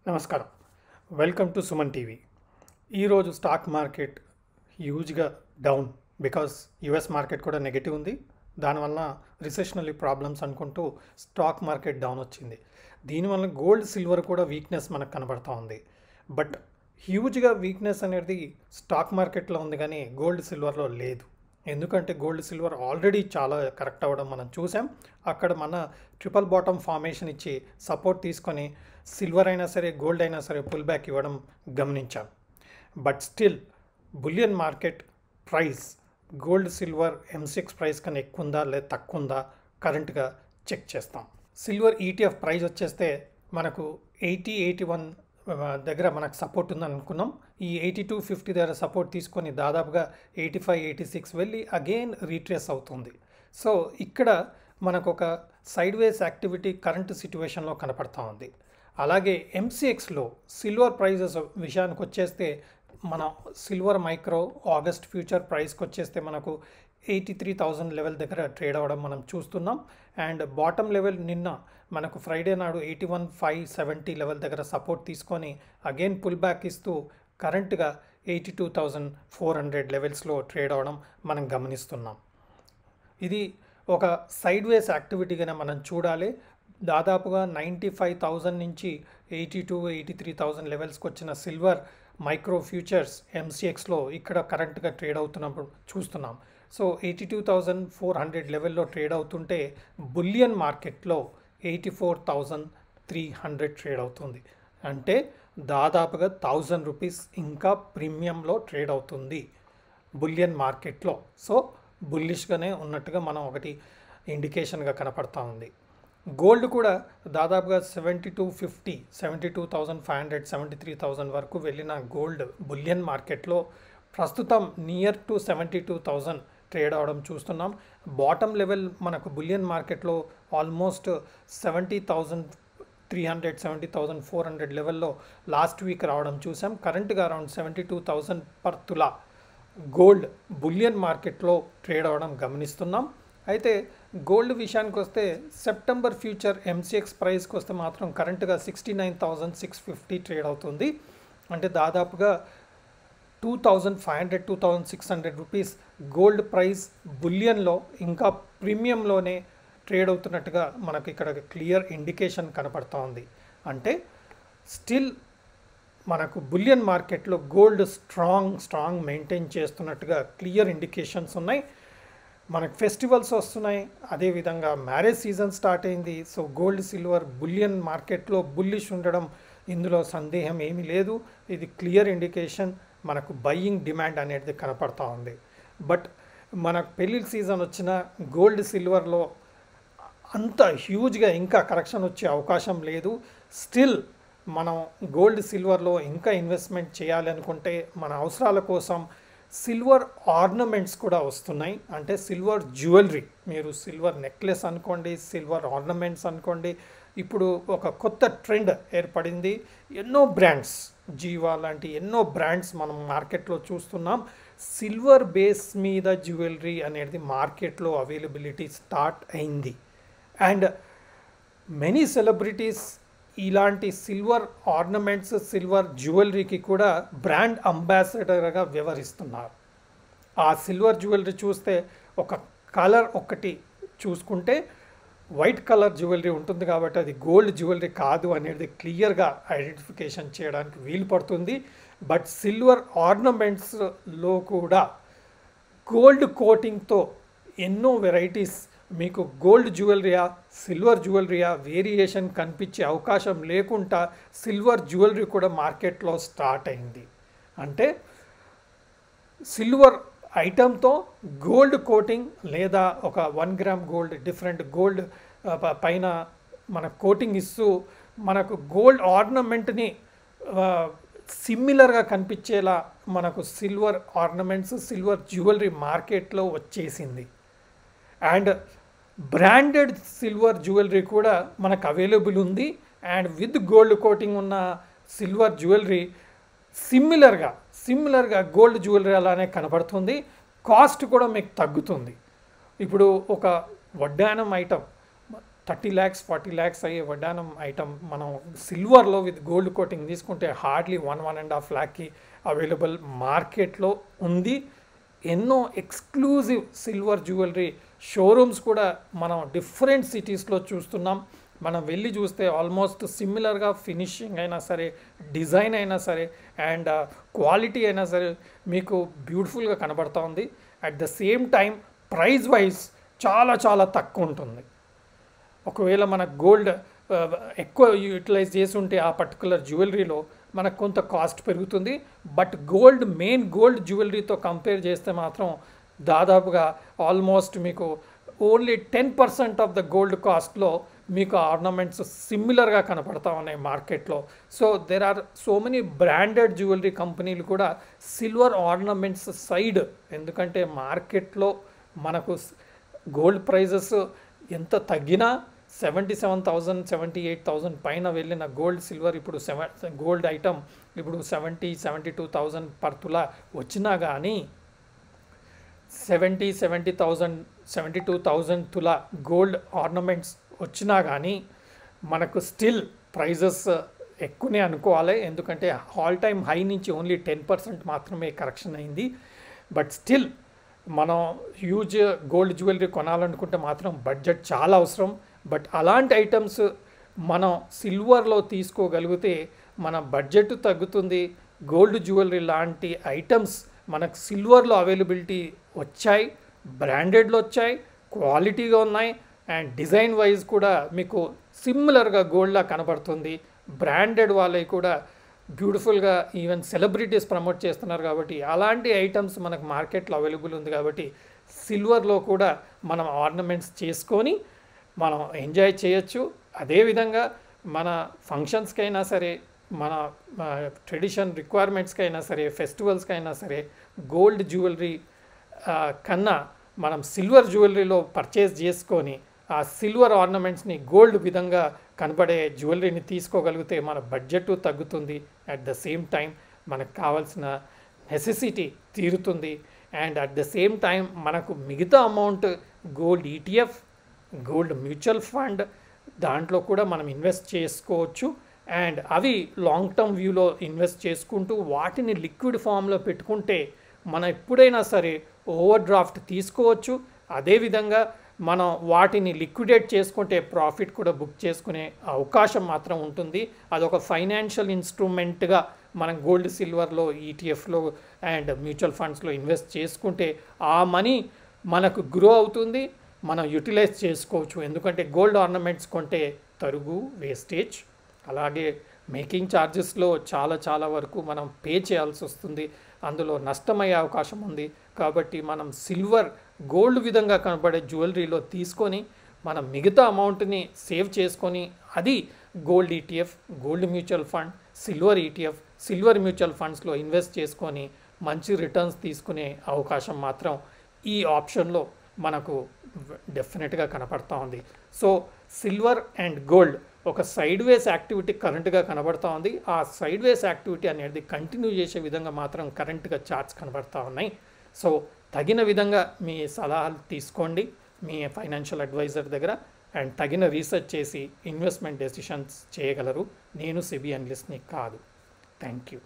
నమస్కారం. Welcome to Suman TV. ఈరోజు stock market హ్యూజ్గా డౌన్ బికాస్ యుఎస్ మార్కెట్ కూడా నెగిటివ్ ఉంది. దానివల్ల రిసెషనరీ ప్రాబ్లమ్స్ అనుకుంటూ స్టాక్ మార్కెట్ డౌన్ వచ్చింది. దీనివల్ల గోల్డ్ సిల్వర్ కూడా వీక్నెస్ మనకు కనబడుతూ ఉంది. బట్ హ్యూజ్గా వీక్నెస్ అనేది స్టాక్ మార్కెట్లో ఉంది కానీ గోల్డ్ సిల్వర్లో లేదు. ఎందుకంటే గోల్డ్ సిల్వర్ ఆల్రెడీ చాలా కరెక్ట్ అవ్వడం మనం చూసాం. అక్కడ మన ట్రిపుల్ బాటమ్ ఫార్మేషన్ ఇచ్చి సపోర్ట్ తీసుకొని సిల్వర్ అయినా సరే గోల్డ్ అయినా సరే పుల్ బ్యాక్ ఇవ్వడం గమనించాం. But still bullion market price gold silver MCX price కన్నా ఎక్కువ ఉందా లేదా తక్కువ ఉందా కరెంట్గా చెక్ చేస్తాం. సిల్వర్ ఈటీఎఫ్ ప్రైస్ వచ్చేస్తే మనకు 81 దగ్గర మనకు సపోర్ట్ ఉందని అనుకున్నాం. ఈ 82.50 దగ్గర సపోర్ట్ తీసుకొని దాదాపుగా 85-86 వెళ్ళి అగైన్ రీట్రేస్ అవుతుంది. సో ఇక్కడ మనకు ఒక సైడ్ వేస్ యాక్టివిటీ కరెంట్ సిచ్యువేషన్లో కనపడతా ఉంది. అలాగే ఎంసీఎక్స్లో సిల్వర్ ప్రైజెస్ విషయానికి వచ్చేస్తే మన సిల్వర్ మైక్రో ఆగస్ట్ ఫ్యూచర్ ప్రైస్కి వచ్చేస్తే మనకు 83,000 లెవెల్ దగ్గర ట్రేడ్ అవ్వడం మనం చూస్తున్నాం. అండ్ బాటమ్ లెవెల్ నిన్న మనకు ఫ్రైడే నాడు 81,570 లెవెల్ దగ్గర సపోర్ట్ తీసుకొని అగైన్ పుల్ బ్యాక్ ఇస్తూ కరెంట్గా 82,400 లెవెల్స్లో ట్రేడ్ అవ్వడం మనం గమనిస్తున్నాం. ఇది ఒక సైడ్ వేస్ యాక్టివిటీగానే మనం చూడాలి. దాదాపుగా 95,000 నుంచి 82,000-83,000 లెవెల్స్కి వచ్చిన సిల్వర్ మైక్రో ఫ్యూచర్స్ ఎంసీఎక్స్లో ఇక్కడ కరెంట్గా ట్రేడ్ అవుతున్నప్పుడు చూస్తున్నాం. సో 82,400 లెవెల్లో ట్రేడ్ అవుతుంటే బులియన్ మార్కెట్లో 84,300 ట్రేడ్ అవుతుంది. అంటే దాదాపుగా 1,000 రూపీస్ ఇంకా ప్రీమియంలో ట్రేడ్ అవుతుంది బులియన్ మార్కెట్లో. సో బుల్లిష్గానే ఉన్నట్టుగా మనం ఒకటి ఇండికేషన్గా కనపడతా ఉంది. గోల్డ్ కూడా దాదాపుగా 7250, 72,500, 73,000 వరకు వెళ్ళిన గోల్డ్ బులియన్ మార్కెట్లో ప్రస్తుతం నియర్ టు 72,000 ట్రేడ్ అవడం చూస్తున్నాం. బాటమ్ లెవెల్ మనకు బులియన్ మార్కెట్లో ఆల్మోస్ట్ 70,300, 70,400 లెవెల్లో లాస్ట్ వీక్ రావడం చూసాం. కరెంట్గా అరౌండ్ 72,000 పర్ తులా గోల్డ్ బులియన్ మార్కెట్లో ట్రేడ్ అవ్వడం గమనిస్తున్నాం. అయితే గోల్డ్ విషయానికి వస్తే సెప్టెంబర్ ఫ్యూచర్ ఎంసీఎక్స్ ప్రైస్కి వస్తే మాత్రం కరెంట్గా 69,650 ట్రేడ్ అవుతుంది. అంటే దాదాపుగా 2,500, 2,600 రూపీస్ గోల్డ్ ప్రైస్ బులియన్లో ఇంకా ప్రీమియంలోనే ట్రేడ్ అవుతున్నట్టుగా మనకు ఇక్కడ క్లియర్ ఇండికేషన్ కనపడుతూ ఉంది. అంటే స్టిల్ మనకు బులియన్ మార్కెట్లో గోల్డ్ స్ట్రాంగ్ మెయింటైన్ చేస్తున్నట్టుగా క్లియర్ ఇండికేషన్స్ ఉన్నాయి. మనకు ఫెస్టివల్స్ వస్తున్నాయి, అదేవిధంగా మ్యారేజ్ సీజన్ స్టార్ట్ అయింది. సో గోల్డ్ సిల్వర్ బులియన్ మార్కెట్లో బుల్లిష్ ఉండడం ఇందులో సందేహం ఏమీ లేదు. ఇది క్లియర్ ఇండికేషన్ మనకు బయ్యింగ్ డిమాండ్ అనేది కనపడతా ఉంది. బట్ మనకు పెళ్ళిళ్ళ సీజన్ వచ్చిన గోల్డ్ సిల్వర్లో అంత హ్యూజ్గా ఇంకా కరెక్షన్ వచ్చే అవకాశం లేదు. స్టిల్ మనం గోల్డ్ సిల్వర్లో ఇంకా ఇన్వెస్ట్మెంట్ చేయాలి అనుకుంటే మన అవసరాల కోసం సిల్వర్ ఆర్నమెంట్స్ కూడా వస్తున్నాయి. అంటే సిల్వర్ జ్యువెలరీ, మీరు సిల్వర్ నెక్లెస్ అనుకోండి, సిల్వర్ ఆర్నమెంట్స్ అనుకోండి, ఇప్పుడు ఒక కొత్త ట్రెండ్ ఏర్పడింది. ఎన్నో బ్రాండ్స్, జీవా లాంటి ఎన్నో బ్రాండ్స్ మనం మార్కెట్లో చూస్తున్నాం. సిల్వర్ బేస్ మీద జ్యువెలరీ అనేది మార్కెట్లో అవైలబిలిటీ స్టార్ట్ అయింది. అండ్ మెనీ సెలబ్రిటీస్ ఇలాంటి సిల్వర్ ఆర్నమెంట్స్, సిల్వర్ జ్యువెలరీకి కూడా బ్రాండ్ అంబాసిడర్గా వ్యవహరిస్తున్నారు. ఆ సిల్వర్ జ్యువెలరీ చూస్తే ఒక కలర్ ఒకటి చూసుకుంటే వైట్ కలర్ జ్యువెలరీ ఉంటుంది కాబట్టి అది గోల్డ్ జ్యువెలరీ కాదు అనేది క్లియర్గా ఐడెంటిఫికేషన్ చేయడానికి వీలు పడుతుంది. బట్ సిల్వర్ ఆర్నమెంట్స్లో కూడా గోల్డ్ కోటింగ్తో ఎన్నో వెరైటీస్ మీకు గోల్డ్ జ్యువెలరీయా సిల్వర్ జ్యువెలరీయా వేరియేషన్ కనిపించే అవకాశం లేకుండా సిల్వర్ జ్యువెలరీ కూడా మార్కెట్లో స్టార్ట్ అయింది. అంటే సిల్వర్ ఐటమ్తో గోల్డ్ కోటింగ్ లేదా ఒక 1 గ్రామ్ గోల్డ్ డిఫరెంట్ గోల్డ్ పైన మన కోటింగ్ ఇస్తూ మనకు గోల్డ్ ఆర్నమెంట్ని సిమిలర్గా కనిపించేలా మనకు సిల్వర్ ఆర్నమెంట్స్, సిల్వర్ జ్యువెలరీ మార్కెట్లో వచ్చేసింది. అండ్ బ్రాండెడ్ సిల్వర్ జ్యువెలరీ కూడా మనకు అవైలబుల్ ఉంది. అండ్ విత్ గోల్డ్ కోటింగ్ ఉన్న సిల్వర్ జ్యువెలరీ సిమిలర్గా గోల్డ్ జ్యువెలరీ అలానే కనబడుతుంది. కాస్ట్ కూడా మీకు తగ్గుతుంది. ఇప్పుడు ఒక వడ్డానం ఐటమ్ 30 lakhs 40 lakhs అయ్యే వడ్డానం ఐటమ్ మనం సిల్వర్లో విత్ గోల్డ్ కోటింగ్ తీసుకుంటే హార్డ్లీ 1.5 lakhకి అవైలబుల్ మార్కెట్లో ఉంది. ఎన్నో ఎక్స్క్లూజివ్ సిల్వర్ జ్యువెలరీ షోరూమ్స్ కూడా మనం డిఫరెంట్ సిటీస్లో చూస్తున్నాం. మనం వెళ్ళి చూస్తే ఆల్మోస్ట్ సిమిలర్గా ఫినిషింగ్ అయినా సరే, డిజైన్ అయినా సరే, అండ్ క్వాలిటీ అయినా సరే మీకు బ్యూటిఫుల్గా కనబడుతూ ఉంది. At the same time price wise చాలా చాలా తక్కువ ఉంటుంది. ఒకవేళ మన గోల్డ్ ఎక్కువ యూటిలైజ్ చేసి ఉంటే ఆ పర్టికులర్ జ్యువెలరీలో మనకు కొంత కాస్ట్ పెరుగుతుంది. బట్ మెయిన్ గోల్డ్ జ్యువెలరీతో కంపేర్ చేస్తే మాత్రం దాదాపుగా ఆల్మోస్ట్ మీకు ఓన్లీ 10% ఆఫ్ ద గోల్డ్ కాస్ట్లో మీకు ఆర్నమెంట్స్ సిమిలర్గా కనపడతా ఉన్నాయి మార్కెట్లో. So there are so many branded jewellery కంపెనీలు కూడా సిల్వర్ ఆర్నమెంట్స్ సైడ్, ఎందుకంటే మార్కెట్లో మనకు గోల్డ్ ప్రైజెస్ ఎంత తగ్గినా 77,000 78,000 పైన వెళ్ళిన గోల్డ్ ఇప్పుడు గోల్డ్ ఐటమ్ ఇప్పుడు 72,000 పర్ తులా వచ్చినా కానీ 72,000 తులా గోల్డ్ ఆర్నమెంట్స్ వచ్చినా కానీ మనకు స్టిల్ ప్రైజెస్ ఎక్కువనే అనుకోవాలి. ఎందుకంటే ఆల్ టైమ్ హై నుంచి ఓన్లీ 10% మాత్రమే కరెక్షన్ అయింది. బట్ స్టిల్ మనం హ్యూజ్ గోల్డ్ జ్యువెలరీ కొనాలనుకుంటే మాత్రం బడ్జెట్ చాలా అవసరం. బట్ అలాంటి ఐటమ్స్ మనం సిల్వర్లో తీసుకోగలిగితే మన బడ్జెట్ తగ్గుతుంది. గోల్డ్ జ్యువెలరీ లాంటి ఐటమ్స్ మనకు సిల్వర్లో అవైలబిలిటీ వచ్చాయి, బ్రాండెడ్లో వచ్చాయి, క్వాలిటీగా ఉన్నాయి, అండ్ డిజైన్ వైజ్ కూడా మీకు సిమిలర్గా గోల్డ్లా కనబడుతుంది. బ్రాండెడ్ వాళ్ళవి కూడా బ్యూటిఫుల్గా ఈవెన్ సెలబ్రిటీస్ ప్రమోట్ చేస్తున్నారు. కాబట్టి అలాంటి ఐటమ్స్ మనకు మార్కెట్లో అవైలబుల్ ఉంది. కాబట్టి సిల్వర్లో కూడా మనం ఆర్నమెంట్స్ చేసుకొని మనం ఎంజాయ్ చేయొచ్చు. అదేవిధంగా మన ఫంక్షన్స్కి అయినా సరే, మన ట్రెడిషన్ రిక్వైర్మెంట్స్కి అయినా సరే, ఫెస్టివల్స్కి అయినా సరే గోల్డ్ జ్యువెలరీ కన్నా మనం సిల్వర్ జ్యువెలరీలో పర్చేస్ చేసుకొని ఆ సిల్వర్ ఆర్నమెంట్స్ని గోల్డ్ విధంగా కనబడే జ్యువెలరీని తీసుకోగలిగితే మన బడ్జెట్ తగ్గుతుంది. అట్ ద సేమ్ టైం మనకు కావాల్సిన నెసెసిటీ తీరుతుంది. And at the same time మనకు మిగతా amount gold ETF, gold mutual fund దాంట్లో కూడా మనం ఇన్వెస్ట్ చేసుకోవచ్చు. అండ్ అవి లాంగ్ టర్మ్ వ్యూలో ఇన్వెస్ట్ చేసుకుంటూ వాటిని లిక్విడ్ ఫామ్లో పెట్టుకుంటే మనం ఎప్పుడైనా సరే ఓవర్ డ్రాఫ్ట్ తీసుకోవచ్చు. అదేవిధంగా మనం వాటిని లిక్విడేట్ చేసుకుంటే ప్రాఫిట్ కూడా బుక్ చేసుకునే అవకాశం మాత్రం ఉంటుంది. అదొక ఫైనాన్షియల్ ఇన్స్ట్రుమెంట్గా మనం గోల్డ్ సిల్వర్లో ETFలో అండ్ మ్యూచువల్ ఫండ్స్లో ఇన్వెస్ట్ చేసుకుంటే ఆ మనీ మనకు గ్రో అవుతుంది, మనం యూటిలైజ్ చేసుకోవచ్చు. ఎందుకంటే గోల్డ్ ఆర్నమెంట్స్ కొంటే తరుగు, వేస్టేజ్, అలాగే మేకింగ్ ఛార్జెస్లో చాలా వరకు మనం పే చేయాల్సి వస్తుంది. అందులో నష్టమయ్యే అవకాశం ఉంది. కాబట్టి మనం సిల్వర్ గోల్డ్ విధంగా కనబడే జ్యువెలరీలో తీసుకొని మనం మిగతా అమౌంట్ని సేవ్ చేసుకొని అది gold ETF, gold mutual fund, silver ETF, silver mutual ఫండ్స్లో ఇన్వెస్ట్ చేసుకొని మంచి రిటర్న్స్ తీసుకునే అవకాశం మాత్రం ఈ ఆప్షన్లో మనకు డెఫినెట్గా కనపడతా ఉంది. సో సిల్వర్ అండ్ గోల్డ్ ఒక సైడ్ వేస్ యాక్టివిటీ కరెంట్గా కనబడతా ఉంది. ఆ సైడ్ వేస్ యాక్టివిటీ అనేది కంటిన్యూ చేసే విధంగా మాత్రం కరెంట్గా చార్ట్స్ కనబడతా ఉన్నాయి. సో తగిన విధంగా మీ సలహాలు తీసుకోండి మీ ఫైనాన్షియల్ అడ్వైజర్ దగ్గర, అండ్ తగిన రీసెర్చ్ చేసి ఇన్వెస్ట్మెంట్ డెసిషన్స్ చేయగలరు. నేను సెబీ అనలిస్ట్ని కాదు. Thank you.